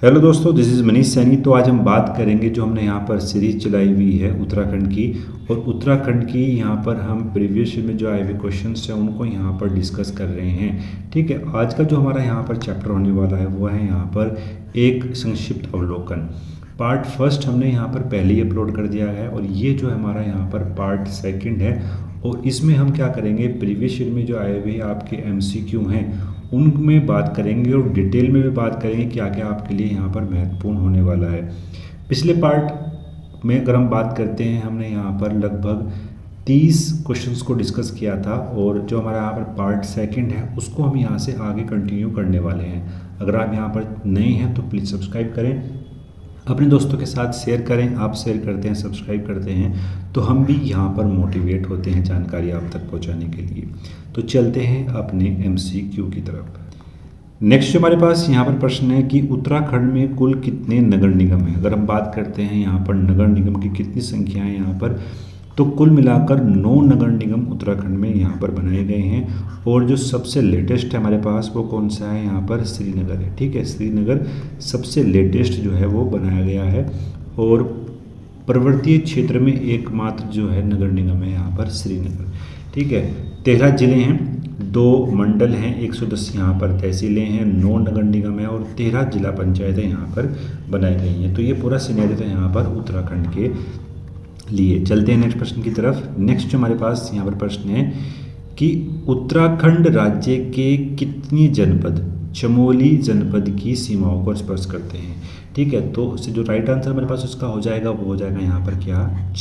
Hello दोस्तों, this is Manish Saini. तो आज हम बात करेंगे जो हमने यहाँ पर सीरीज चलाई हुई है उत्तराखंड की, और उत्तराखंड की यहाँ पर हम प्रीवियस ईयर में जो आए हुए क्वेश्चंस हैं उनको यहाँ पर डिस्कस कर रहे हैं। ठीक है, आज का जो हमारा यहाँ पर चैप्टर होने वाला है वो है यहाँ पर एक संक्षिप्त अवलोकन। पार्ट फर्स्ट हमने यहाँ पर पहले ही अपलोड कर दिया है, और ये जो हमारा यहाँ पर पार्ट सेकंड है, और इसमें हम क्या करेंगे, प्रीवियस ईयर में जो आए हुए आपके MCQ हैं उनमें बात करेंगे, और डिटेल में भी बात करेंगे क्या क्या आपके लिए यहाँ पर महत्वपूर्ण होने वाला है। पिछले पार्ट में अगर हम बात करते हैं, हमने यहाँ पर लगभग 30 क्वेश्चंस को डिस्कस किया था, और जो हमारा यहाँ पर पार्ट सेकंड है उसको हम यहाँ से आगे कंटिन्यू करने वाले हैं। अगर आप यहाँ पर नए हैं तो प्लीज़ सब्सक्राइब करें, अपने दोस्तों के साथ शेयर करें। आप शेयर करते हैं, सब्सक्राइब करते हैं तो हम भी यहाँ पर मोटिवेट होते हैं जानकारी आप तक पहुँचाने के लिए। तो चलते हैं अपने MCQ की तरफ। नेक्स्ट हमारे पास यहाँ पर प्रश्न है कि उत्तराखंड में कुल कितने नगर निगम हैं। अगर हम बात करते हैं यहाँ पर नगर निगम की कितनी संख्या है यहाँ पर, तो कुल मिलाकर 9 नगर निगम उत्तराखंड में यहाँ पर बनाए गए हैं। और जो सबसे लेटेस्ट है हमारे पास वो कौन सा है, यहाँ पर श्रीनगर है। ठीक है, श्रीनगर सबसे लेटेस्ट जो है वो बनाया गया है, और पर्वतीय क्षेत्र में एकमात्र जो है नगर निगम है यहाँ पर श्रीनगर। ठीक है, 13 जिले हैं, 2 मंडल हैं, 110 यहाँ पर तहसीलें हैं, 9 नगर निगम है और 13 जिला पंचायतें यहाँ पर बनाई गई हैं। तो ये पूरा सिनेरियो था यहाँ पर उत्तराखंड के लिए। चलते हैं नेक्स्ट प्रश्न की तरफ। नेक्स्ट हमारे पास यहाँ पर प्रश्न है कि उत्तराखंड राज्य के कितनी जनपद चमोली जनपद की सीमाओं को स्पर्श करते हैं। ठीक है, तो उससे जो राइट आंसर हमारे पास उसका हो जाएगा वो हो जाएगा यहाँ पर क्या,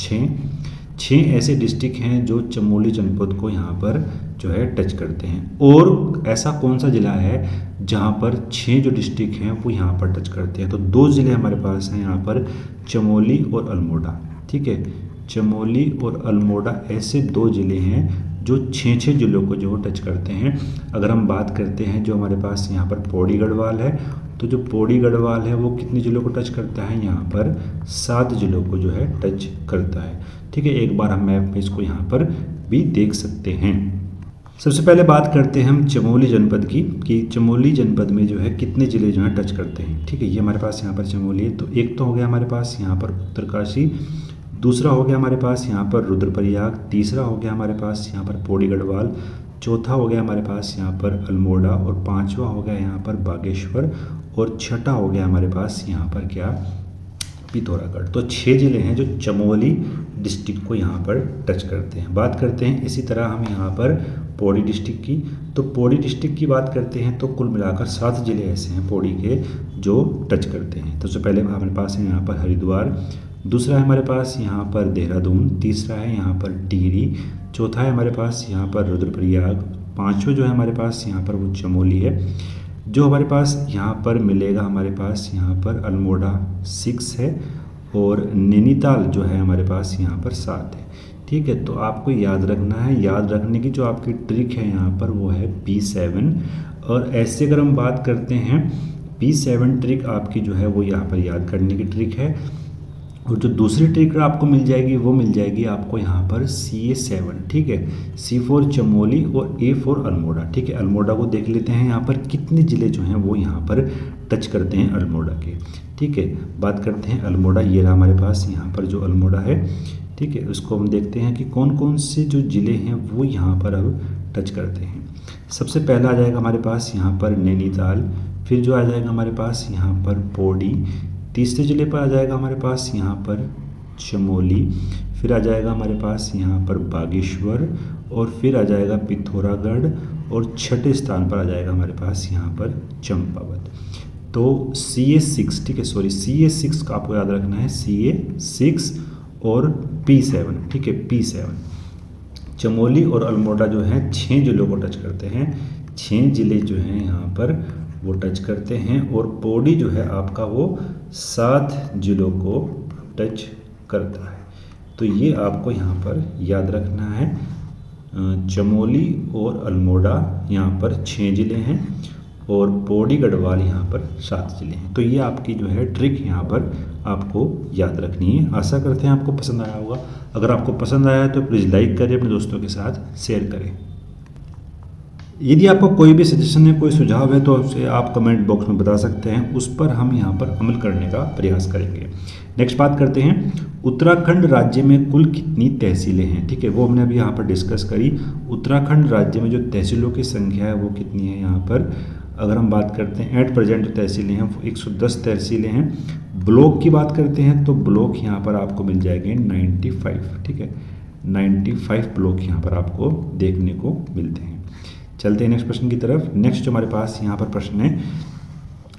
6 ऐसे डिस्ट्रिक्ट हैं जो चमोली जनपद को यहाँ पर जो है टच करते हैं। और ऐसा कौन सा ज़िला है जहाँ पर 6 जो डिस्ट्रिक्ट हैं वो यहाँ पर टच करते हैं, तो 2 ज़िले हमारे पास हैं यहाँ पर, चमोली और अल्मोड़ा। ठीक है, चमोली और अल्मोड़ा ऐसे 2 ज़िले हैं जो 6 जिलों को जो टच करते हैं। अगर हम बात करते हैं जो हमारे पास यहाँ पर पौड़ी गढ़वाल है, तो जो पौड़ी गढ़वाल है वो कितने ज़िलों को टच करता है, यहाँ पर 7 जिलों को जो है टच करता है। ठीक है, एक बार हम मैप में इसको यहाँ पर भी देख सकते हैं। सबसे पहले बात करते हैं हम चमोली जनपद की, कि चमोली जनपद में जो है कितने ज़िले जो है टच करते हैं। ठीक है, ये हमारे पास यहाँ पर चमोली है, तो एक तो हो गया हमारे पास यहाँ पर उत्तरकाशी, दूसरा हो गया हमारे पास यहाँ पर रुद्रप्रयाग, तीसरा हो गया हमारे पास यहाँ पर पौड़ी गढ़वाल, चौथा हो गया हमारे पास यहाँ पर अल्मोड़ा, और 5वां हो गया यहाँ पर बागेश्वर, और छठा हो गया हमारे पास यहाँ पर क्या, पिथौरागढ़। तो 6 ज़िले हैं जो चमोली डिस्ट्रिक्ट को यहाँ पर टच करते हैं। बात करते हैं इसी तरह हम यहाँ पर पौड़ी डिस्ट्रिक्ट की, तो पौड़ी डिस्ट्रिक्ट की बात करते हैं तो कुल मिलाकर 7 ज़िले ऐसे हैं पौड़ी के जो टच करते हैं। तो सबसे पहले हमारे पास है यहाँ पर हरिद्वार, दूसरा है हमारे पास यहाँ पर देहरादून, तीसरा है यहाँ पर टिहरी, चौथा है हमारे पास यहाँ पर रुद्रप्रयाग, 5वां जो है हमारे पास यहाँ पर वो चमोली है। जो हमारे पास यहाँ पर मिलेगा हमारे पास यहाँ पर अल्मोड़ा 6 है, और नैनीताल जो है हमारे पास यहाँ पर 7 है। ठीक है, तो आपको याद रखना है, याद रखने की जो आपकी ट्रिक है यहाँ पर वो है P7। और ऐसे अगर हम बात करते हैं P7 ट्रिक आपकी जो है वो यहाँ पर याद करने की ट्रिक है, और जो दूसरी ट्रिक आपको मिल जाएगी वो मिल जाएगी आपको यहाँ पर CA7। ठीक है, C फॉर चमोली और A फॉर अल्मोड़ा। ठीक है, अल्मोड़ा को देख लेते हैं यहाँ पर कितने ज़िले जो हैं वो यहाँ पर टच करते हैं अल्मोड़ा के। ठीक है, बात करते हैं अल्मोड़ा, ये रहा हमारे पास यहाँ पर जो अल्मोड़ा है। ठीक है, उसको हम देखते हैं कि कौन कौन से जो ज़िले हैं वो यहाँ पर अब टच करते हैं। सबसे पहला आ जाएगा हमारे पास यहाँ पर नैनीताल, फिर जो आ जाएगा हमारे पास यहाँ पर पौड़ी, तीसरे ज़िले पर आ जाएगा हमारे पास यहाँ पर चमोली, फिर आ जाएगा हमारे पास यहाँ पर बागेश्वर, और फिर आ जाएगा पिथौरागढ़, और छठे स्थान पर आ जाएगा हमारे पास यहाँ पर चंपावत। तो CA6, ठीक है, सॉरी CA6 का आपको याद रखना है, CA6 और P7। ठीक है, P7 चमोली और अल्मोड़ा जो है 6 जिलों को टच करते हैं, 6 ज़िले जो हैं यहाँ पर वो टच करते हैं, और पौड़ी जो है आपका वो 7 जिलों को टच करता है। तो ये आपको यहाँ पर याद रखना है, चमोली और अल्मोड़ा यहाँ पर 6 ज़िले हैं, और पौड़ी गढ़वाल यहाँ पर 7 ज़िले हैं। तो ये आपकी जो है ट्रिक यहाँ पर आपको याद रखनी है। आशा करते हैं आपको पसंद आया होगा। अगर आपको पसंद आया है तो प्लीज़ लाइक करें, अपने दोस्तों के साथ शेयर करें। यदि आपको कोई भी सजेशन है, कोई सुझाव है, तो उसे आप कमेंट बॉक्स में बता सकते हैं, उस पर हम यहाँ पर अमल करने का प्रयास करेंगे। नेक्स्ट बात करते हैं, उत्तराखंड राज्य में कुल कितनी तहसीलें हैं। ठीक है, वो हमने अभी यहाँ पर डिस्कस करी। उत्तराखंड राज्य में जो तहसीलों की संख्या है वो कितनी है यहाँ पर, अगर हम बात करते हैं एट प्रेजेंट जो तहसीलें हैं 110 तहसीलें हैं। ब्लॉक की बात करते हैं तो ब्लॉक यहाँ पर आपको मिल जाएंगे 95। ठीक है, 95 ब्लॉक यहाँ पर आपको देखने को मिलते हैं। चलते हैं नेक्स्ट प्रश्न की तरफ। नेक्स्ट हमारे पास यहाँ पर प्रश्न है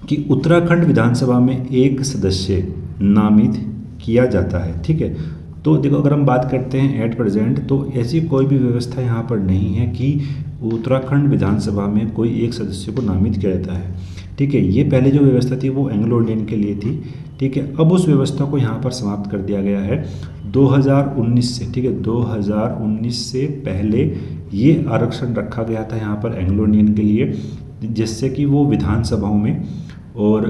कि उत्तराखंड विधानसभा में एक सदस्य नामित किया जाता है। ठीक है, तो देखो अगर हम बात करते हैं एट प्रेजेंट तो ऐसी कोई भी व्यवस्था यहाँ पर नहीं है कि उत्तराखंड विधानसभा में कोई एक सदस्य को नामित किया जाता है। ठीक है, ये पहले जो व्यवस्था थी वो एंग्लो इंडियन के लिए थी। ठीक है, अब उस व्यवस्था को यहाँ पर समाप्त कर दिया गया है 2019 से। ठीक है, 2019 से पहले ये आरक्षण रखा गया था यहाँ पर एंग्लो इंडियन के लिए, जिससे कि वो विधानसभाओं में और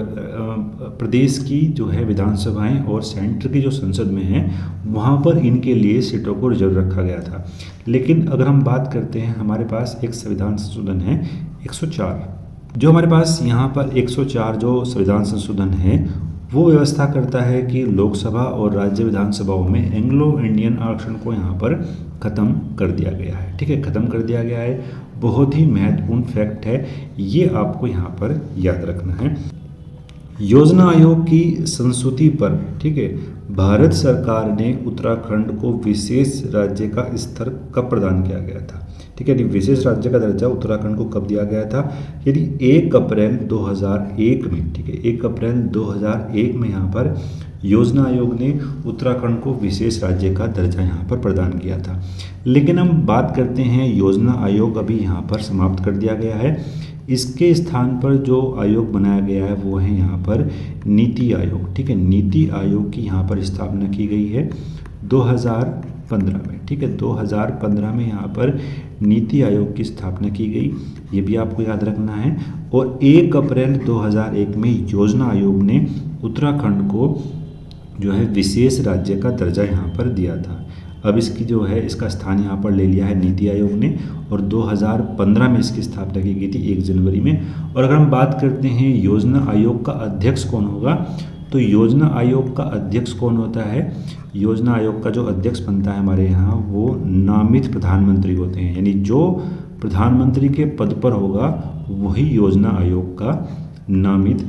प्रदेश की जो है विधानसभाएं और सेंटर की जो संसद में हैं वहाँ पर इनके लिए सीटों को रिजर्व रखा गया था। लेकिन अगर हम बात करते हैं, हमारे पास एक संविधान संशोधन है 104, जो हमारे पास यहाँ पर 104 जो संविधान संशोधन है वो व्यवस्था करता है कि लोकसभा और राज्य विधानसभाओं में एंग्लो इंडियन आरक्षण को यहाँ पर ख़त्म कर दिया गया है। ठीक है, ख़त्म कर दिया गया है। बहुत ही महत्वपूर्ण फैक्ट है, ये आपको यहाँ पर याद रखना है। योजना आयोग की संस्तुति पर, ठीक है, भारत सरकार ने उत्तराखंड को विशेष राज्य का स्तर कब प्रदान किया गया था। ठीक है, विशेष राज्य का दर्जा उत्तराखंड को कब दिया गया था, यदि 1 अप्रैल 2001 में। ठीक है, 1 अप्रैल 2001 में यहाँ पर योजना आयोग ने उत्तराखंड को विशेष राज्य का दर्जा यहाँ पर प्रदान किया था। लेकिन हम बात करते हैं, योजना आयोग अभी यहाँ पर समाप्त कर दिया गया है। इसके स्थान पर जो आयोग बनाया गया है वो है यहाँ पर नीति आयोग। ठीक है, नीति आयोग की यहाँ पर स्थापना की गई है 2015 में। ठीक है, 2015 में यहाँ पर नीति आयोग की स्थापना की गई, ये भी आपको याद रखना है। और 1 अप्रैल 2001 में योजना आयोग ने उत्तराखंड को जो है विशेष राज्य का दर्जा यहाँ पर दिया था। अब इसकी जो है इसका स्थान यहाँ पर ले लिया है नीति आयोग ने, और 2015 में इसकी स्थापना की गई थी 1 जनवरी में। और अगर हम बात करते हैं योजना आयोग का अध्यक्ष कौन होगा, तो योजना आयोग का अध्यक्ष कौन होता है, योजना आयोग का जो अध्यक्ष बनता है हमारे यहाँ वो नामित प्रधानमंत्री होते हैं। यानी जो प्रधानमंत्री के पद पर होगा वही योजना आयोग का नामित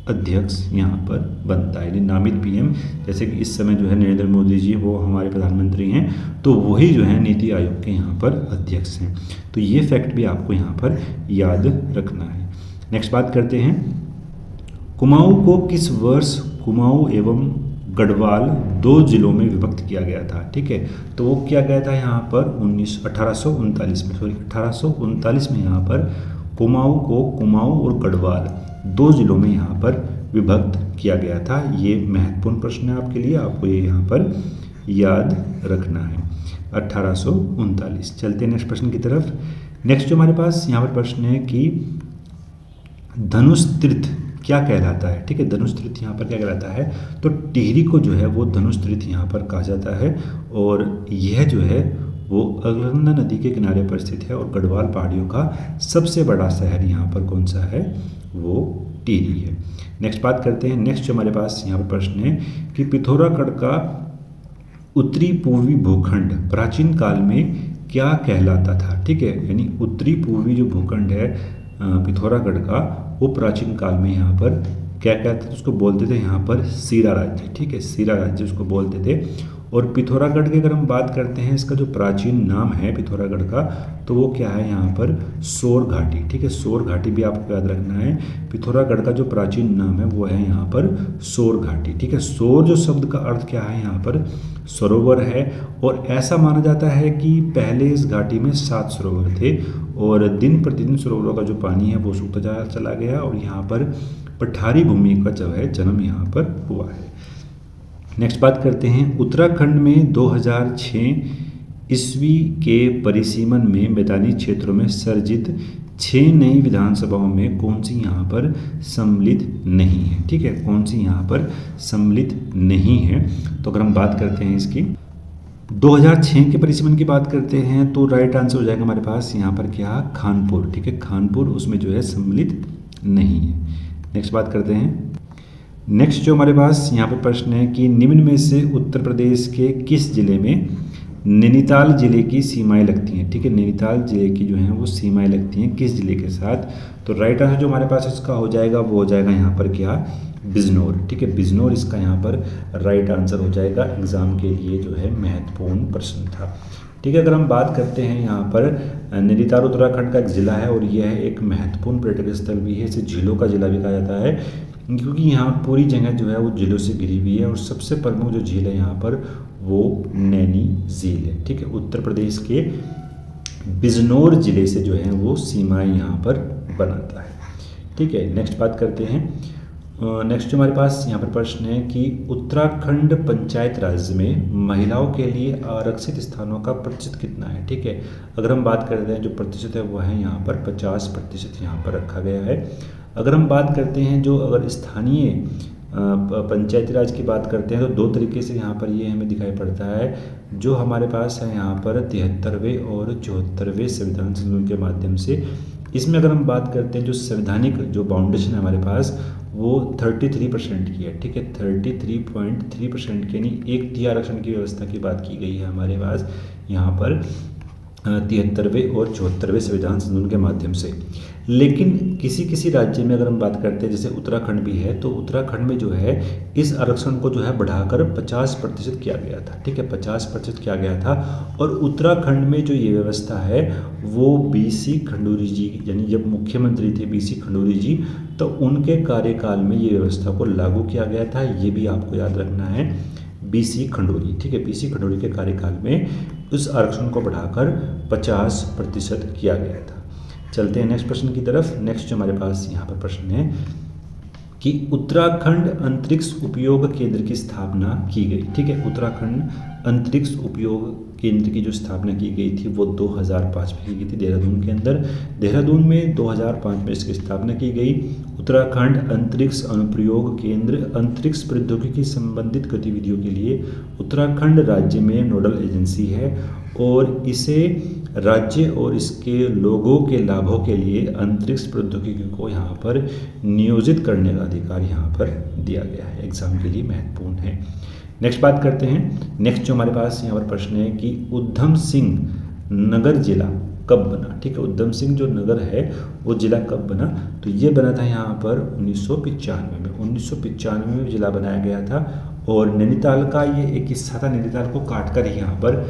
अध्यक्ष यहाँ पर बनता है, यानी नामित पीएम। जैसे कि इस समय जो है नरेंद्र मोदी जी वो हमारे प्रधानमंत्री हैं, तो वही जो है नीति आयोग के यहाँ पर अध्यक्ष हैं। तो ये फैक्ट भी आपको यहाँ पर याद रखना है। नेक्स्ट बात करते हैं, कुमाऊं को किस वर्ष कुमाऊं एवं गढ़वाल 2 जिलों में विभक्त किया गया था। ठीक है, तो वो किया गया था यहाँ पर 1839 में यहाँ पर कुमाऊं को कुमाऊं और गढ़वाल 2 जिलों में यहाँ पर विभक्त किया गया था। ये महत्वपूर्ण प्रश्न है आपके लिए, आपको ये यहाँ पर याद रखना है 1839। चलते हैं नेक्स्ट प्रश्न की तरफ। नेक्स्ट जो हमारे पास यहाँ पर प्रश्न है कि धनुष तीर्थ क्या कहलाता है। ठीक है, धनुष तीर्थ यहाँ पर क्या कहलाता है, तो टिहरी को जो है वो धनुष तीर्थ यहाँ पर कहा जाता है। और यह जो है वो अलकनंदा नदी के किनारे पर स्थित है, और गढ़वाल पहाड़ियों का सबसे बड़ा शहर यहाँ पर कौन सा है, वो टिहरी है। नेक्स्ट बात करते हैं, नेक्स्ट जो हमारे पास यहाँ पर प्रश्न है कि पिथौरागढ़ का उत्तरी पूर्वी भूखंड प्राचीन काल में क्या कहलाता था। ठीक है, यानी उत्तरी पूर्वी जो भूखंड है पिथौरागढ़ का, वो प्राचीन काल में यहाँ पर क्या कहते थे, उसको बोलते थे यहाँ पर सीरा राज्य। ठीक है, सीरा राज्य उसको बोलते थे। और पिथौरागढ़ की अगर हम बात करते हैं, इसका जो प्राचीन नाम है पिथौरागढ़ का, तो वो क्या है यहाँ पर सोर घाटी। ठीक है, सोर घाटी भी आपको याद रखना है। पिथौरागढ़ का जो प्राचीन नाम है वो है यहाँ पर सोर घाटी। ठीक है, सोर जो शब्द का अर्थ क्या है यहाँ पर सरोवर है, और ऐसा माना जाता है कि पहले इस घाटी में 7 सरोवर थे, और दिन प्रतिदिन सरोवरों का जो पानी है वो सूखता चला गया, और यहाँ पर पठारी भूमि का जो है जन्म यहाँ पर हुआ है। नेक्स्ट बात करते हैं, उत्तराखंड में 2006 ईस्वी के परिसीमन में मैदानी क्षेत्रों में सर्जित 6 नई विधानसभाओं में कौन सी यहाँ पर सम्मिलित नहीं है। ठीक है, कौन सी यहाँ पर सम्मिलित नहीं है, तो अगर हम बात करते हैं इसकी, 2006 के परिसीमन की बात करते हैं तो राइट आंसर हो जाएगा हमारे पास यहाँ पर क्या, खानपुर। ठीक है, खानपुर उसमें जो है सम्मिलित नहीं है। नेक्स्ट बात करते हैं। नेक्स्ट जो हमारे पास यहाँ पर प्रश्न है कि निम्न में से उत्तर प्रदेश के किस जिले में नैनीताल जिले की सीमाएं लगती हैं। ठीक है, नैनीताल जिले की जो हैं वो सीमाएं लगती हैं किस जिले के साथ। तो राइट आंसर जो हमारे पास इसका हो जाएगा वो हो जाएगा यहाँ पर क्या, बिजनौर। ठीक है, बिजनौर इसका यहाँ पर राइट आंसर हो जाएगा। एग्जाम के लिए जो है महत्वपूर्ण प्रश्न था। ठीक है, अगर हम बात करते हैं यहाँ पर नैनीताल उत्तराखंड का एक ज़िला है और यह एक महत्वपूर्ण पर्यटक स्थल भी है। इसे झीलों का ज़िला भी कहा जाता है क्योंकि यहाँ पूरी जगह जो है वो झीलों से घिरी हुई है और सबसे प्रमुख जो झील है यहाँ पर वो नैनी झील है। ठीक है, उत्तर प्रदेश के बिजनौर जिले से जो है वो सीमाएं यहाँ पर बनाता है। ठीक है, नेक्स्ट बात करते हैं। नेक्स्ट हमारे पास यहाँ पर प्रश्न है कि उत्तराखंड पंचायत राज में महिलाओं के लिए आरक्षित स्थानों का प्रतिशत कितना है। ठीक है, अगर हम बात करते हैं जो प्रतिशत है वो है यहाँ पर 50% यहाँ पर रखा गया है। अगर हम बात करते हैं जो अगर स्थानीय पंचायती राज की बात करते हैं तो दो तरीके से यहाँ पर ये हमें दिखाई पड़ता है। जो हमारे पास है यहाँ पर 73वें और 74वें संविधान संशोधन के माध्यम से। इसमें अगर हम बात करते हैं जो संवैधानिक जो बाउंडेशन है हमारे पास वो 33% की है। ठीक है, 33.3% की यानी 1/3 आरक्षण की व्यवस्था की बात की गई है हमारे पास यहाँ पर 73वें और 74वें संविधान संशोधन के माध्यम से। लेकिन किसी किसी राज्य में अगर हम बात करते हैं जैसे उत्तराखंड भी है तो उत्तराखंड में जो है इस आरक्षण को जो है बढ़ाकर 50% किया गया था। ठीक है, 50% किया गया था। और उत्तराखंड में जो ये व्यवस्था है वो बीसी खंडूरी जी यानी जब मुख्यमंत्री थे बीसी खंडूरी जी तो उनके कार्यकाल में ये व्यवस्था को लागू किया गया था। ये भी आपको याद रखना है, बीसी खंडूरी। ठीक है, बीसी खंडूरी के कार्यकाल में उस आरक्षण को बढ़ाकर 50% किया गया था। चलते हैं नेक्स्ट प्रश्न की तरफ। नेक्स्ट जो हमारे पास यहाँ पर प्रश्न है कि उत्तराखंड अंतरिक्ष उपयोग केंद्र की स्थापना की गई। ठीक है, उत्तराखंड अंतरिक्ष उपयोग केंद्र की जो स्थापना की गई थी वो 2005 में की गई थी देहरादून के अंदर। देहरादून में 2005 में इसकी स्थापना की गई। उत्तराखंड अंतरिक्ष अनुप्रयोग केंद्र अंतरिक्ष प्रौद्योगिकी संबंधित गतिविधियों के लिए उत्तराखंड राज्य में नोडल एजेंसी है और इसे राज्य और इसके लोगों के लाभों के लिए अंतरिक्ष प्रौद्योगिकी को यहाँ पर नियोजित करने का अधिकार यहाँ पर दिया गया है। एग्जाम के लिए महत्वपूर्ण है। नेक्स्ट बात करते हैं। नेक्स्ट जो हमारे पास यहाँ पर प्रश्न है कि उधम सिंह नगर जिला कब बना। ठीक है, उधम सिंह जो नगर है वो जिला कब बना, तो ये बना था यहाँ पर 1995 में। 1995 में जिला बनाया गया था और नैनीताल का ये एक हिस्सा था। नैनीताल को काटकर ही यहाँ पर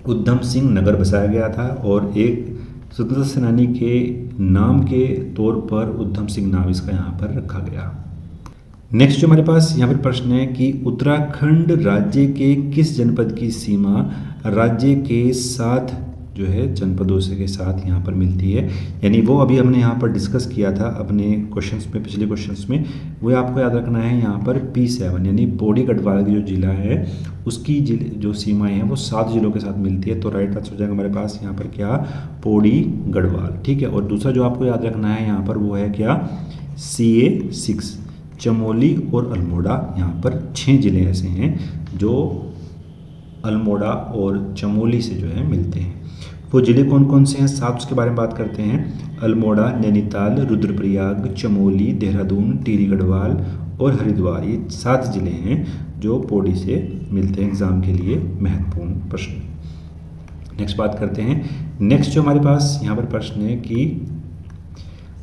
उधम सिंह नगर बसाया गया था और एक स्वतंत्रता सेनानी के नाम के तौर पर उधम सिंह नाम इसका यहाँ पर रखा गया। नेक्स्ट जो हमारे पास यहाँ पर प्रश्न है कि उत्तराखंड राज्य के किस जनपद की सीमा राज्य के 7 जो है जनपदों से के साथ यहाँ पर मिलती है। यानी वो अभी हमने यहाँ पर डिस्कस किया था अपने क्वेश्चंस में, पिछले क्वेश्चंस में। वो आपको याद रखना है यहाँ पर P7 यानी पौड़ी गढ़वाल की जो जिला है उसकी जो सीमाएं हैं वो 7 जिलों के साथ मिलती है। तो राइट आंसर हो जाएगा हमारे पास यहाँ पर क्या, पौड़ी गढ़वाल। ठीक है, और दूसरा जो आपको याद रखना है यहाँ पर वो है क्या, CA6 चमोली और अल्मोड़ा। यहाँ पर 6 जिले ऐसे हैं जो अल्मोड़ा और चमोली से जो है मिलते हैं। वो जिले कौन कौन से हैं, 7 उसके बारे में बात करते हैं। अल्मोड़ा, नैनीताल, रुद्रप्रयाग, चमोली, देहरादून, टिहरी गढ़वाल और हरिद्वार। ये 7 जिले हैं जो पौड़ी से मिलते हैं। एग्जाम के लिए महत्वपूर्ण प्रश्न। नेक्स्ट बात करते हैं। नेक्स्ट जो हमारे पास यहाँ पर प्रश्न है कि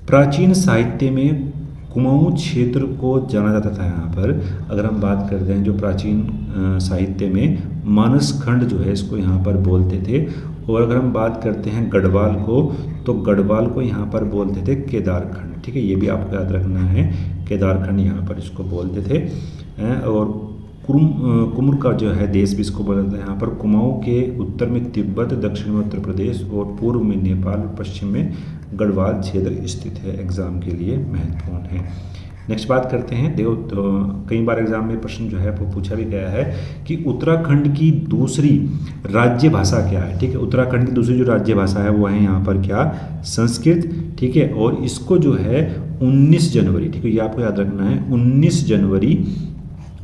प्राचीन साहित्य में कुमाऊं क्षेत्र को जाना जाता था। यहाँ पर अगर हम बात करते हैं जो प्राचीन साहित्य में मानस खंड जो है इसको यहाँ पर बोलते थे। और अगर हम बात करते हैं गढ़वाल को तो गढ़वाल को यहाँ पर बोलते थे केदारखंड। ठीक है, ये भी आपको याद रखना है, केदारखंड यहाँ पर इसको बोलते थे। और कुमुर का जो है देश भी इसको बोला जाता है। यहाँ पर कुमाऊं के उत्तर में तिब्बत, दक्षिण में उत्तर प्रदेश और पूर्व में नेपाल और पश्चिम में गढ़वाल क्षेत्र स्थित है। एग्जाम के लिए महत्वपूर्ण है। नेक्स्ट बात करते हैं। देखो तो कई बार एग्जाम में प्रश्न जो है वो पूछा भी गया है कि उत्तराखंड की दूसरी राज्य भाषा क्या है। ठीक है, उत्तराखंड की दूसरी जो राज्य भाषा है वो है यहाँ पर क्या, संस्कृत। ठीक है, और इसको जो है 19 जनवरी, ठीक है ये आपको याद रखना है, 19 जनवरी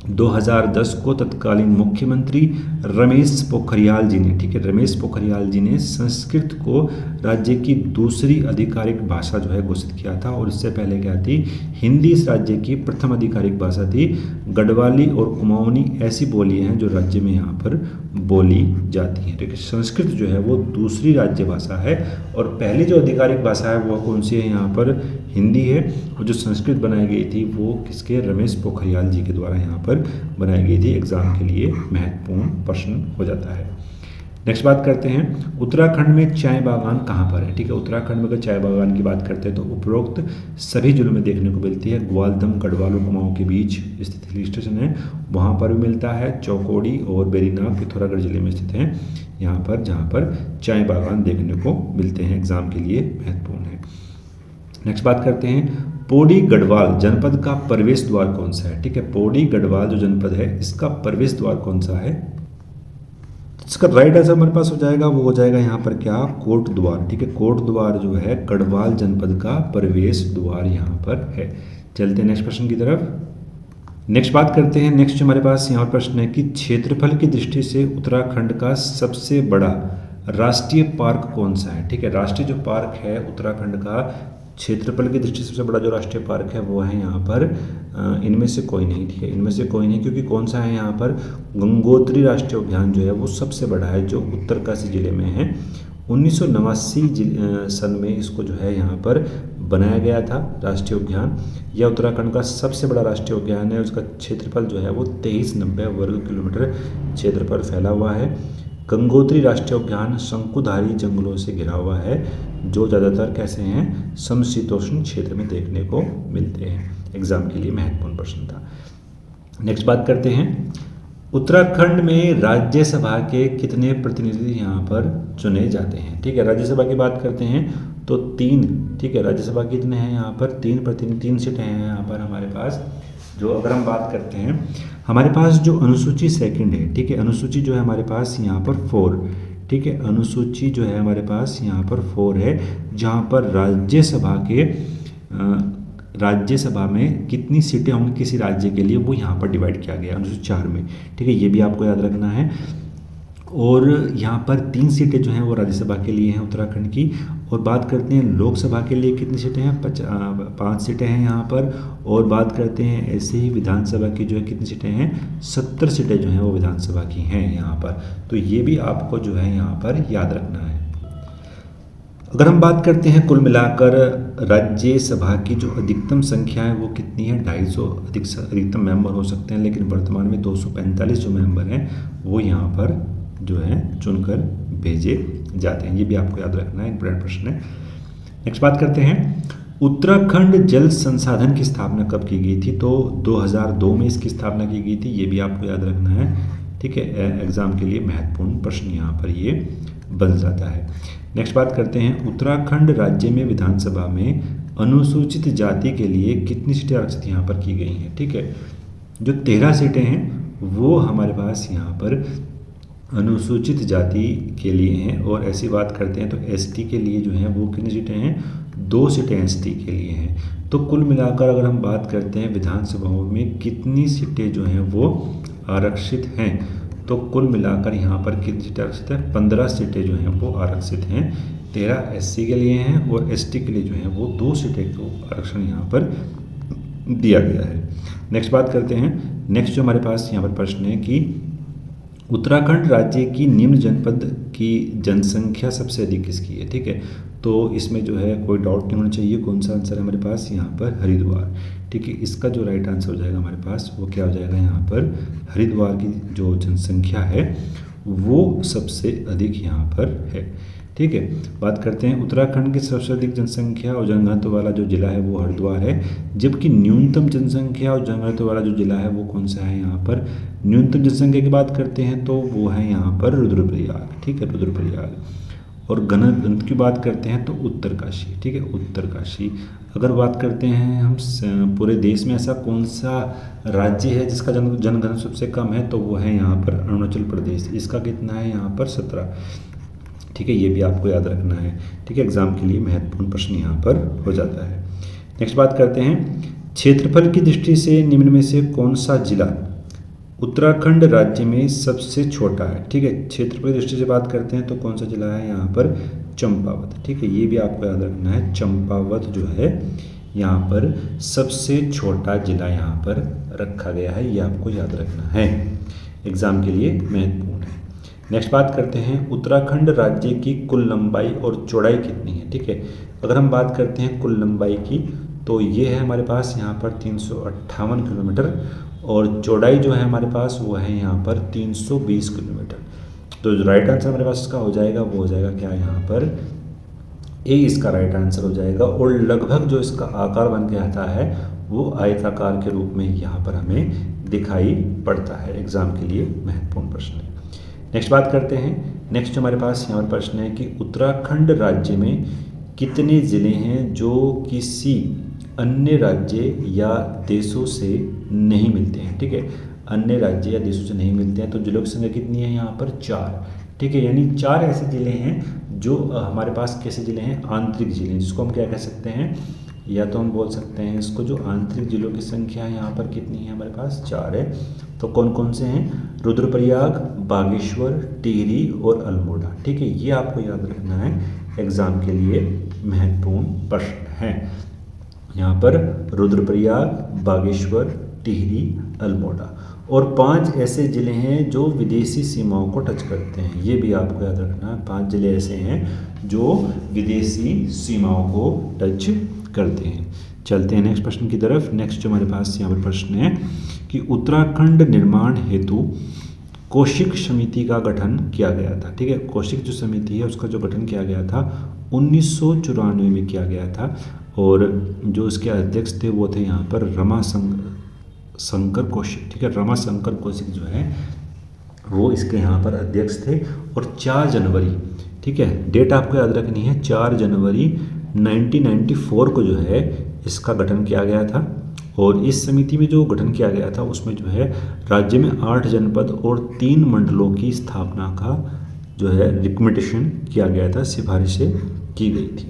2010 को तत्कालीन मुख्यमंत्री रमेश पोखरियाल जी ने, ठीक है, रमेश पोखरियाल जी ने संस्कृत को राज्य की दूसरी आधिकारिक भाषा जो है घोषित किया था। और इससे पहले क्या थी, हिंदी इस राज्य की प्रथम आधिकारिक भाषा थी। गढ़वाली और कुमाऊनी ऐसी बोलियां हैं जो राज्य में यहाँ पर बोली जाती हैं। ठीक है, संस्कृत जो है वो दूसरी राज्य भाषा है और पहली जो आधिकारिक भाषा है वो कौन सी है, यहाँ पर हिंदी है। और जो संस्कृत बनाई गई थी वो किसके, रमेश पोखरियाल जी के द्वारा यहाँ पर बनाई गई थी। एग्जाम के लिए महत्वपूर्ण प्रश्न हो जाता है। नेक्स्ट बात करते हैं, उत्तराखंड में चाय बागान कहाँ पर है। ठीक है, उत्तराखंड में अगर चाय बागान की बात करते हैं तो उपरोक्त सभी जिलों में देखने को मिलती है। ग्वालदम गढ़वाल और कुमाऊं के बीच स्थित हिल स्टेशन है, वहाँ पर भी मिलता है। चौकोड़ी और बेरीनाग पिथौरागढ़ जिले में स्थित है यहाँ पर, जहाँ पर चाय बागान देखने को मिलते हैं। एग्जाम के लिए महत्वपूर्ण है। नेक्स्ट बात करते हैं, पौड़ी गढ़वाल जनपद का प्रवेश द्वार कौन सा है। ठीक है, पौड़ी गढ़वाल जो जनपद है इसका प्रवेश द्वार कौन सा है। इसका राइट आंसर हमारे पास हो जाएगा, वो हो जाएगा यहाँ पर क्या, कोट द्वार। ठीक है, कोट द्वार जो है गढ़वाल जनपद का प्रवेश द्वार यहाँ पर है। चलते हैं नेक्स्ट प्रश्न की तरफ। नेक्स्ट बात करते हैं, नेक्स्ट हमारे पास यहाँ पर प्रश्न है कि क्षेत्रफल की दृष्टि से उत्तराखंड का सबसे बड़ा राष्ट्रीय पार्क कौन सा है। ठीक है, राष्ट्रीय जो पार्क है उत्तराखंड का क्षेत्रफल की दृष्टि से सबसे बड़ा जो राष्ट्रीय पार्क है वो है यहाँ पर इनमें से कोई नहीं। ठीक है, इनमें से कोई नहीं, क्योंकि कौन सा है यहाँ पर, गंगोत्री राष्ट्रीय उद्यान जो है वो सबसे बड़ा है, जो उत्तरकाशी जिले में है। 1989 सन में इसको जो है यहाँ पर बनाया गया था राष्ट्रीय उद्यान। यह उत्तराखंड का सबसे बड़ा राष्ट्रीय उद्यान है। उसका क्षेत्रफल जो है वो 2390 वर्ग किलोमीटर क्षेत्र पर फैला हुआ है। गंगोत्री राष्ट्रीय उद्यान शंकुधारी जंगलों से घिरा हुआ है, जो ज़्यादातर कैसे हैं, समशीतोष्ण क्षेत्र में देखने को मिलते हैं। एग्जाम के लिए महत्वपूर्ण प्रश्न था। नेक्स्ट बात करते हैं, उत्तराखंड में राज्यसभा के कितने प्रतिनिधि यहाँ पर चुने जाते हैं। ठीक है, राज्यसभा की बात करते हैं तो 3। ठीक है, राज्यसभा कितने हैं यहाँ पर, 3 प्रतिनिधि, 3 सीटें हैं यहाँ पर हमारे पास। जो अगर हम बात करते हैं, हमारे पास जो अनुसूची सेकंड है, ठीक है, अनुसूची जो है हमारे पास यहाँ पर 4। ठीक है, अनुसूची जो है हमारे पास यहाँ पर 4 है, जहाँ पर राज्यसभा में कितनी सीटें होंगी किसी राज्य के लिए वो यहाँ पर डिवाइड किया गया अनुसूची 4 में। ठीक है, ये भी आपको याद रखना है। और यहाँ पर 3 सीटें जो हैं वो राज्यसभा के लिए हैं उत्तराखंड की। और बात करते हैं लोकसभा के लिए कितनी सीटें हैं, 5 सीटें हैं यहाँ पर। और बात करते हैं ऐसे ही विधानसभा की जो है कितनी सीटें हैं, 70 सीटें जो हैं वो विधानसभा की हैं यहाँ पर। तो ये भी आपको जो है यहाँ पर याद रखना है। अगर हम बात करते हैं कुल मिलाकर राज्यसभा की जो अधिकतम संख्या है वो कितनी है, 250 अधिकतम मेंबर हो सकते हैं, लेकिन वर्तमान में 245 जो मेंबर हैं वो यहाँ पर जो है चुनकर भेजे जाते हैं। ये भी आपको याद रखना है, इंपॉर्टेंट प्रश्न है। नेक्स्ट बात करते हैं, उत्तराखंड जल संसाधन की स्थापना कब की गई थी। तो 2002 में इसकी स्थापना की गई थी, ये भी आपको याद रखना है। ठीक है, एग्जाम के लिए महत्वपूर्ण प्रश्न यहाँ पर ये बन जाता है। नेक्स्ट बात करते हैं, उत्तराखंड राज्य में विधानसभा में अनुसूचित जाति के लिए कितनी सीटें आरक्षित यहाँ पर की गई हैं। ठीक है, जो 13 सीटें हैं वो हमारे पास यहाँ पर अनुसूचित जाति के लिए हैं। और ऐसी बात करते हैं तो एसटी के लिए जो है वो कितनी सीटें हैं, 2 सीटें एसटी के लिए हैं। तो कुल मिलाकर अगर हम बात करते हैं विधानसभाओं में कितनी सीटें जो हैं वो आरक्षित हैं, तो कुल मिलाकर यहाँ पर कितनी सीटें आरक्षित है, 15 सीटें जो हैं वो आरक्षित हैं। 13 एससी के लिए हैं और एसटी के लिए जो है वो 2 सीटें को आरक्षण यहाँ पर दिया गया है। नेक्स्ट बात करते हैं, नेक्स्ट जो हमारे पास यहाँ पर प्रश्न है कि उत्तराखंड राज्य की निम्न जनपद की जनसंख्या सबसे अधिक किसकी है। ठीक है, तो इसमें जो है कोई डाउट नहीं होना चाहिए, कौन सा आंसर है हमारे पास यहाँ पर, हरिद्वार। ठीक है, इसका जो राइट आंसर हो जाएगा हमारे पास वो क्या हो जाएगा, यहाँ पर हरिद्वार की जो जनसंख्या है वो सबसे अधिक यहाँ पर है। ठीक है, बात करते हैं उत्तराखंड की सबसे अधिक जनसंख्या और जनघनत्व वाला जो जिला है वो हरिद्वार है, जबकि न्यूनतम जनसंख्या और जनघनत्व वाला जो जिला है वो कौन सा है, यहाँ पर न्यूनतम जनसंख्या की बात करते हैं तो वो है यहाँ पर रुद्रप्रयाग। ठीक है, रुद्रप्रयाग। और घनत्व की बात करते हैं तो उत्तरकाशी। ठीक है, उत्तरकाशी। अगर बात करते हैं हम पूरे देश में ऐसा कौन सा राज्य है जिसका जनघनत्व सबसे कम है, तो वो है यहाँ पर अरुणाचल प्रदेश। इसका कितना है यहाँ पर, 17। ठीक है, ये भी आपको याद रखना है। ठीक है, एग्जाम के लिए महत्वपूर्ण प्रश्न यहाँ पर हो जाता है। नेक्स्ट बात करते हैं, क्षेत्रफल की दृष्टि से निम्न में से कौन सा जिला उत्तराखंड राज्य में सबसे छोटा है, ठीक है। क्षेत्रफल की दृष्टि से बात करते हैं तो कौन सा जिला है यहाँ पर, चंपावत, ठीक है। ये भी आपको याद रखना है, चंपावत जो है यहाँ पर सबसे छोटा जिला यहाँ पर रखा गया है, ये आपको याद रखना है, एग्जाम के लिए महत्वपूर्ण है। नेक्स्ट बात करते हैं, उत्तराखंड राज्य की कुल लंबाई और चौड़ाई कितनी है, ठीक है। अगर हम बात करते हैं कुल लंबाई की तो ये है हमारे पास यहाँ पर 358 किलोमीटर और चौड़ाई जो है हमारे पास वो है यहाँ पर 320 किलोमीटर। तो जो राइट आंसर हमारे पास इसका हो जाएगा वो हो जाएगा क्या, यहाँ पर ए इसका राइट आंसर हो जाएगा। और लगभग जो इसका आकार बन के आता है वो आयताकार के रूप में यहाँ पर हमें दिखाई पड़ता है, एग्जाम के लिए महत्वपूर्ण प्रश्न है। नेक्स्ट बात करते हैं, नेक्स्ट हमारे पास यहाँ पर प्रश्न है कि उत्तराखंड राज्य में कितने ज़िले हैं जो किसी अन्य राज्य या देशों से नहीं मिलते हैं, ठीक है। अन्य राज्य या देशों से नहीं मिलते हैं तो जिलों की संख्या कितनी है यहाँ पर, 4, ठीक है। यानी 4 ऐसे ज़िले हैं जो हमारे पास कैसे ज़िले हैं, आंतरिक ज़िले, जिसको हम क्या कह सकते हैं, या तो हम बोल सकते हैं इसको जो आंतरिक जिलों की संख्या यहाँ पर कितनी है हमारे पास, 4 है। तो कौन कौन से हैं, रुद्रप्रयाग, बागेश्वर, टिहरी और अल्मोड़ा, ठीक है। ये आपको याद रखना है, एग्जाम के लिए महत्वपूर्ण प्रश्न है। यहाँ पर रुद्रप्रयाग, बागेश्वर, टिहरी, अल्मोड़ा और 5 ऐसे ज़िले हैं जो विदेशी सीमाओं को टच करते हैं, ये भी आपको याद रखना है। 5 ज़िले ऐसे हैं जो विदेशी सीमाओं को टच करते हैं। चलते हैं नेक्स्ट प्रश्न की तरफ। नेक्स्ट जो हमारे पास यहाँ पर प्रश्न है कि उत्तराखंड निर्माण हेतु कौशिक समिति का गठन किया गया था, ठीक है। कौशिक जो समिति है उसका जो गठन किया गया था 1994 में किया गया था और जो इसके अध्यक्ष थे वो थे यहाँ पर रमाशंकर कौशिक, ठीक है। रमाशंकर कौशिक जो है वो इसके यहाँ पर अध्यक्ष थे और 4 जनवरी, ठीक है, डेट आपको याद रखनी है, 4 जनवरी 1994 को जो है इसका गठन किया गया था। और इस समिति में जो गठन किया गया था उसमें जो है राज्य में 8 जनपद और 3 मंडलों की स्थापना का जो है रिकमेंडेशन किया गया था, सिफारिशें की गई थी।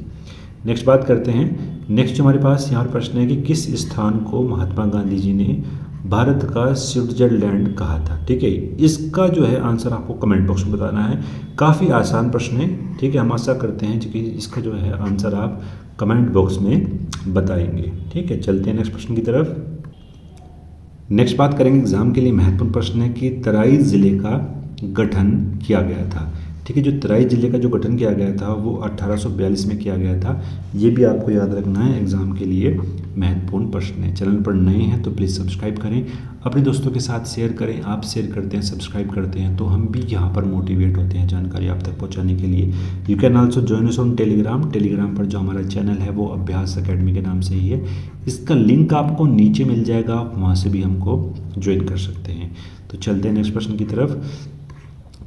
नेक्स्ट बात करते हैं, नेक्स्ट हमारे पास यहाँ पर प्रश्न है कि किस स्थान को महात्मा गांधी जी ने भारत का स्विट्जरलैंड कहा था, ठीक है। इसका जो है आंसर आपको कमेंट बॉक्स में बताना है, काफ़ी आसान प्रश्न है, ठीक है। हम आशा करते हैं कि इसका जो है आंसर आप कमेंट बॉक्स में बताएंगे, ठीक है। चलते हैं नेक्स्ट प्रश्न की तरफ। नेक्स्ट बात करेंगे, एग्जाम के लिए महत्वपूर्ण प्रश्न है कि तराई ज़िले का गठन किया गया था, ठीक है। जो तराई ज़िले का जो गठन किया गया था वो 1842 में किया गया था, ये भी आपको याद रखना है, एग्जाम के लिए महत्वपूर्ण प्रश्न है। चैनल पर नए हैं तो प्लीज़ सब्सक्राइब करें, अपने दोस्तों के साथ शेयर करें। आप शेयर करते हैं, सब्सक्राइब करते हैं तो हम भी यहाँ पर मोटिवेट होते हैं जानकारी आप तक पहुँचाने के लिए। You can also join us on Telegram पर जो हमारा चैनल है वो अभ्यास अकेडमी के नाम से ही है, इसका लिंक आपको नीचे मिल जाएगा, आप वहाँ से भी हमको ज्वाइन कर सकते हैं। तो चलते हैं नेक्स्ट प्रश्न की तरफ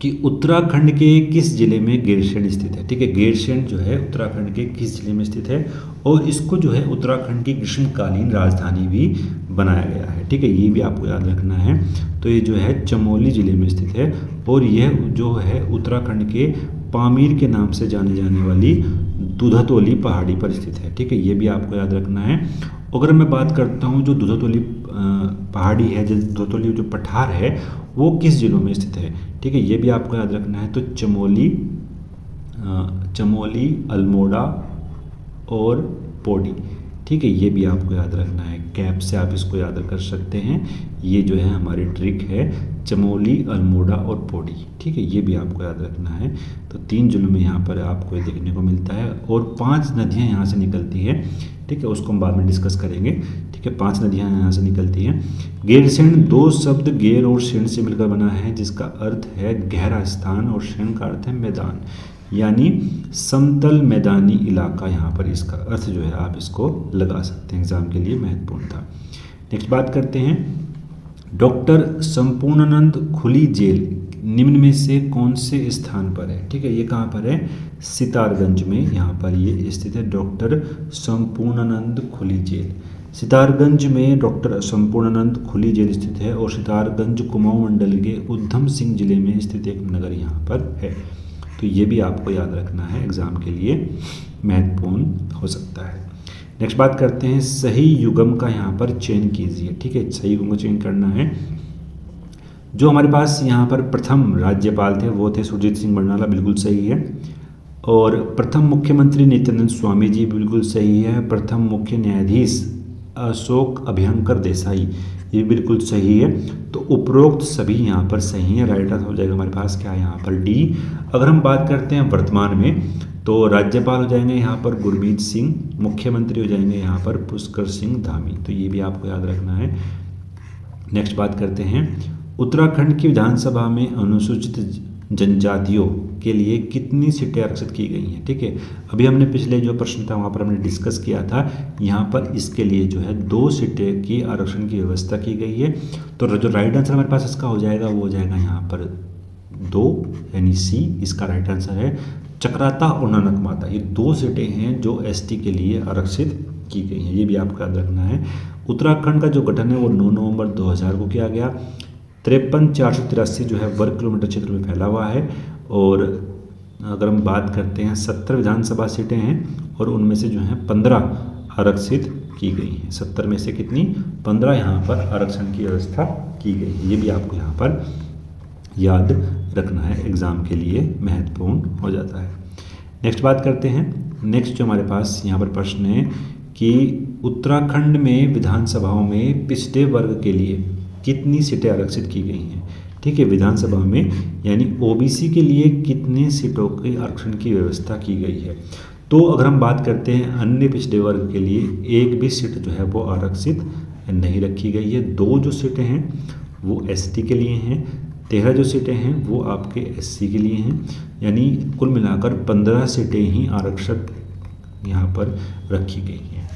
कि उत्तराखंड के किस जिले में गैरसैंण स्थित है, ठीक है। गैरसैंण जो है उत्तराखंड के किस जिले में स्थित है और इसको जो है उत्तराखंड की ग्रीष्मकालीन राजधानी भी बनाया गया है, ठीक है। ये भी आपको याद रखना है। तो ये जो है चमोली जिले में स्थित है और यह जो है उत्तराखंड के पामीर के नाम से जाने जाने वाली दूधातोली पहाड़ी पर स्थित है, ठीक है। ये भी आपको याद रखना है। अगर मैं बात करता हूँ जो दूधातोली पहाड़ी है, जो दूधातोली जो पठार है वो किस जिलों में स्थित है, ठीक है। ये भी आपको याद रखना है। तो चमोली, अल्मोड़ा और पौड़ी, ठीक है। ये भी आपको याद रखना है, कैप से आप इसको याद कर सकते हैं। ये जो है हमारी ट्रिक है, चमोली, अल्मोड़ा और पौड़ी, ठीक है। ये भी आपको याद रखना है। तो 3 जिलों में यहाँ पर आपको ये देखने को मिलता है और 5 नदियाँ यहाँ से निकलती है, ठीक है। उसको हम बाद में डिस्कस करेंगे, ठीक है। 5 नदियाँ यहाँ से निकलती हैं। गैरसैंण 2 शब्द गैर और सैंण से मिलकर बना है जिसका अर्थ है गहरा स्थान और सैंण का अर्थ है मैदान, यानी समतल मैदानी इलाका। यहाँ पर इसका अर्थ जो है आप इसको लगा सकते हैं, एग्जाम के लिए महत्वपूर्ण था। नेक्स्ट बात करते हैं, डॉक्टर संपूर्णानंद खुली जेल निम्न में से कौन से स्थान पर है, ठीक है। ये कहाँ पर है, सितारगंज में यहाँ पर ये स्थित है, डॉक्टर संपूर्णानंद खुली जेल। सितारगंज में डॉक्टर संपूर्णानंद खुली जेल स्थित है और सितारगंज कुमाऊं मंडल के उधम सिंह जिले में स्थित एक नगर यहाँ पर है। तो ये भी आपको याद रखना है, एग्जाम के लिए महत्वपूर्ण हो सकता है। नेक्स्ट बात करते हैं, सही युग्म का यहाँ पर चयन कीजिए, ठीक है। सही युग्म का चयन करना है। जो हमारे पास यहाँ पर प्रथम राज्यपाल थे वो थे सुरजीत सिंह बरनाला, बिल्कुल सही है। और प्रथम मुख्यमंत्री नित्यानंद स्वामी जी, बिल्कुल सही है। प्रथम मुख्य न्यायाधीश अशोक अभ्यंकर देसाई, ये बिल्कुल सही है। तो उपरोक्त सभी यहाँ पर सही है। राइट आंसर हो जाएगा हमारे पास क्या है यहाँ पर डी। अगर हम बात करते हैं वर्तमान में, तो राज्यपाल हो जाएंगे यहाँ पर गुरमीत सिंह, मुख्यमंत्री हो जाएंगे यहाँ पर पुष्कर सिंह धामी, तो ये भी आपको याद रखना है। नेक्स्ट बात करते हैं, उत्तराखंड की विधानसभा में अनुसूचित जनजातियों के लिए कितनी सीटें आरक्षित की गई हैं। ठीक है, अभी हमने पिछले जो प्रश्न था वहाँ पर हमने डिस्कस किया था, यहाँ पर इसके लिए जो है 2 सीटें की आरक्षण की व्यवस्था की गई है। तो जो राइट आंसर हमारे पास इसका हो जाएगा वो हो जाएगा यहाँ पर 2, यानी सी इसका राइट आंसर है। चक्राता और ननक माता, ये 2 सीटें हैं जो एसटी के लिए आरक्षित की गई हैं, ये भी आपको याद रखना है। उत्तराखंड का जो गठन है वो 9 नवंबर 2000 को किया गया। 53,483 जो है वर्ग किलोमीटर क्षेत्र में फैला हुआ है। और अगर हम बात करते हैं 70 विधानसभा सीटें हैं और उनमें से जो है 15 आरक्षित की गई हैं। 70 में से कितनी, 15 यहाँ पर आरक्षण की व्यवस्था की गई है। ये भी आपको यहाँ पर याद रखना है, एग्ज़ाम के लिए महत्वपूर्ण हो जाता है। नेक्स्ट बात करते हैं, नेक्स्ट जो हमारे पास यहाँ पर प्रश्न है कि उत्तराखंड में विधानसभाओं में पिछड़े वर्ग के लिए कितनी सीटें आरक्षित की गई हैं। ठीक है, विधानसभा में यानी ओबीसी के लिए कितने सीटों के आरक्षण की व्यवस्था की गई है। तो अगर हम बात करते हैं अन्य पिछड़े वर्ग के लिए एक भी सीट जो है वो आरक्षित नहीं रखी गई है। 2 जो सीटें हैं वो एसटी के लिए हैं, 13 जो सीटें हैं वो आपके एससी के लिए हैं, यानी कुल मिलाकर 15 सीटें ही आरक्षित यहाँ पर रखी गई हैं।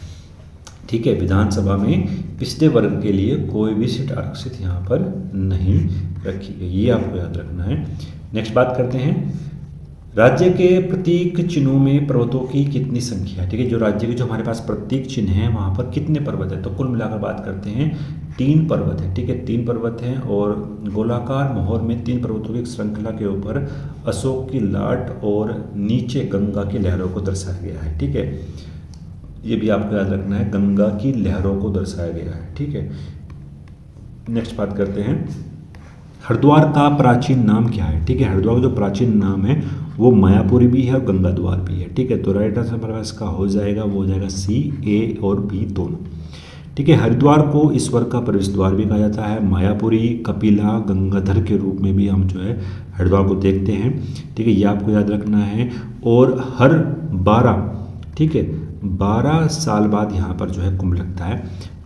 ठीक है, विधानसभा में पिछड़े वर्ग के लिए कोई भी सीट आरक्षित यहाँ पर नहीं रखी गई, ये आपको याद रखना है। नेक्स्ट बात करते हैं, राज्य के प्रतीक चिन्हों में पर्वतों की कितनी संख्या है। ठीक है, जो राज्य के जो हमारे पास प्रतीक चिन्ह हैं वहाँ पर कितने पर्वत है, तो कुल मिलाकर बात करते हैं 3 पर्वत है। ठीक है, 3 पर्वत हैं और गोलाकार मोहर में 3 पर्वतों की एक श्रृंखला के ऊपर अशोक की लाट और नीचे गंगा की लहरों को दर्शाया गया है। ठीक है, ये भी आपको याद रखना है, गंगा की लहरों को दर्शाया गया है। ठीक है, नेक्स्ट बात करते हैं, हरिद्वार का प्राचीन नाम क्या है। ठीक है, हरिद्वार का जो प्राचीन नाम है वो मायापुरी भी है और गंगा द्वार भी है। ठीक है, तो राइट आंसर हमारे पास इसका हो जाएगा, वो हो जाएगा सी, ए और बी दोनों। ठीक है, हरिद्वार को ईश्वर का प्रवेश द्वार भी कहा जाता है। मायापुरी, कपिला, गंगाधर के रूप में भी हम जो है हरिद्वार को देखते हैं। ठीक है, ये आपको याद रखना है। और हर 12 साल बाद यहाँ पर जो है कुंभ लगता है।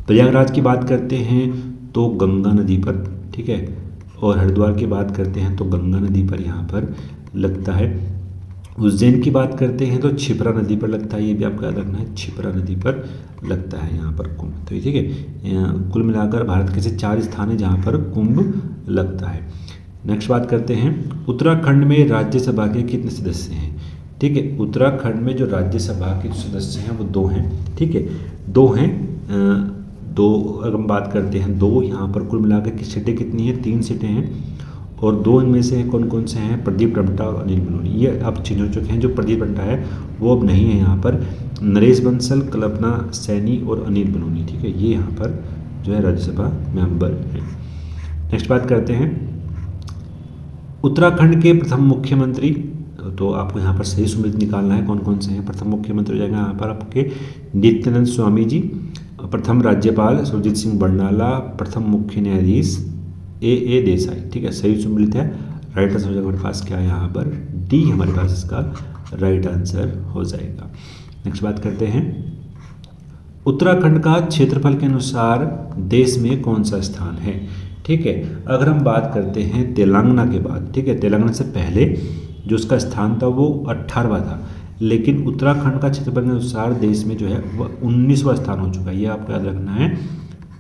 प्रयागराज की बात करते हैं तो गंगा नदी पर, ठीक है, और हरिद्वार की बात करते हैं तो गंगा नदी पर यहाँ पर लगता है। उज्जैन की बात करते हैं तो क्षिप्रा नदी पर लगता है, ये भी आपको याद रखना है, क्षिप्रा नदी पर लगता है यहाँ पर कुंभ। तो ठीक है, कुल मिलाकर भारत के से 4 स्थान है जहाँ पर कुंभ लगता है। नेक्स्ट बात करते हैं, उत्तराखंड में राज्यसभा के कितने सदस्य हैं। ठीक है, उत्तराखंड में जो राज्यसभा के सदस्य हैं वो 2 हैं। ठीक है, 2 हैं। 2 अगर हम बात करते हैं 2 यहाँ पर कुल मिलाकर की सीटें कितनी हैं, 3 सीटें हैं। और 2 इनमें से कौन कौन से हैं, प्रदीप टम्टा और अनिल बलूनी। ये अब चेंज हो चुके हैं, जो प्रदीप टम्टा है वो अब नहीं है यहाँ पर। नरेश बंसल, कल्पना सैनी और अनिल बलूनी, ठीक है, ये यहाँ पर जो है राज्यसभा मेंबर हैं। नेक्स्ट बात करते हैं, उत्तराखंड के प्रथम मुख्यमंत्री, तो आपको यहाँ पर सही सुमेलित निकालना है कौन कौन से हैं। प्रथम मुख्यमंत्री हो जाएगा यहाँ पर आपके नित्यानंद स्वामी जी, प्रथम राज्यपाल सुरजीत सिंह बरनाला, प्रथम मुख्य न्यायाधीश ए देसाई। ठीक है, सही सुमेलित है। राइट आंसर हो जाएगा हमारे पास क्या है यहाँ पर डी, हमारे पास इसका राइट आंसर हो जाएगा। नेक्स्ट बात करते हैं, उत्तराखंड का क्षेत्रफल के अनुसार देश में कौन सा स्थान है। ठीक है, अगर हम बात करते हैं तेलंगाना के बाद, ठीक है, तेलंगाना से पहले जो उसका स्थान था वो 18वां था, लेकिन उत्तराखंड का क्षेत्रफल के अनुसार देश में जो है वह 19वां स्थान हो चुका है। ये आपको याद रखना है,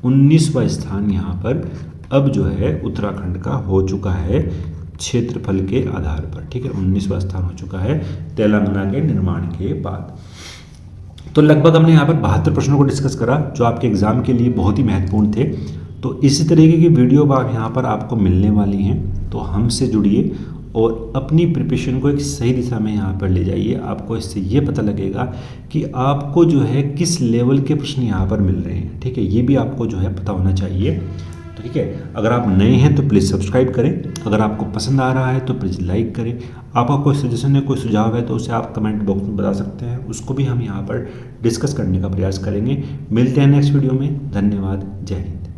19वां स्थान यहाँ पर अब जो है उत्तराखंड का हो चुका है क्षेत्रफल के आधार पर। ठीक है, 19वां स्थान हो चुका है तेलंगाना के निर्माण के बाद। तो लगभग हमने यहाँ पर 72 प्रश्नों को डिस्कस करा जो आपके एग्जाम के लिए बहुत ही महत्वपूर्ण थे। तो इसी तरीके की वीडियो यहाँ पर आपको मिलने वाली हैं, तो हमसे जुड़िए और अपनी प्रिपरेशन को एक सही दिशा में यहाँ पर ले जाइए। आपको इससे ये पता लगेगा कि आपको जो है किस लेवल के प्रश्न यहाँ पर मिल रहे हैं। ठीक है, ये भी आपको जो है पता होना चाहिए। ठीक है। अगर आप नए हैं तो प्लीज़ सब्सक्राइब करें, अगर आपको पसंद आ रहा है तो प्लीज़ लाइक करें। आपका कोई सजेशन है, कोई सुझाव है तो उसे आप कमेंट बॉक्स में बता सकते हैं, उसको भी हम यहाँ पर डिस्कस करने का प्रयास करेंगे। मिलते हैं नेक्स्ट वीडियो में। धन्यवाद। जय हिंद।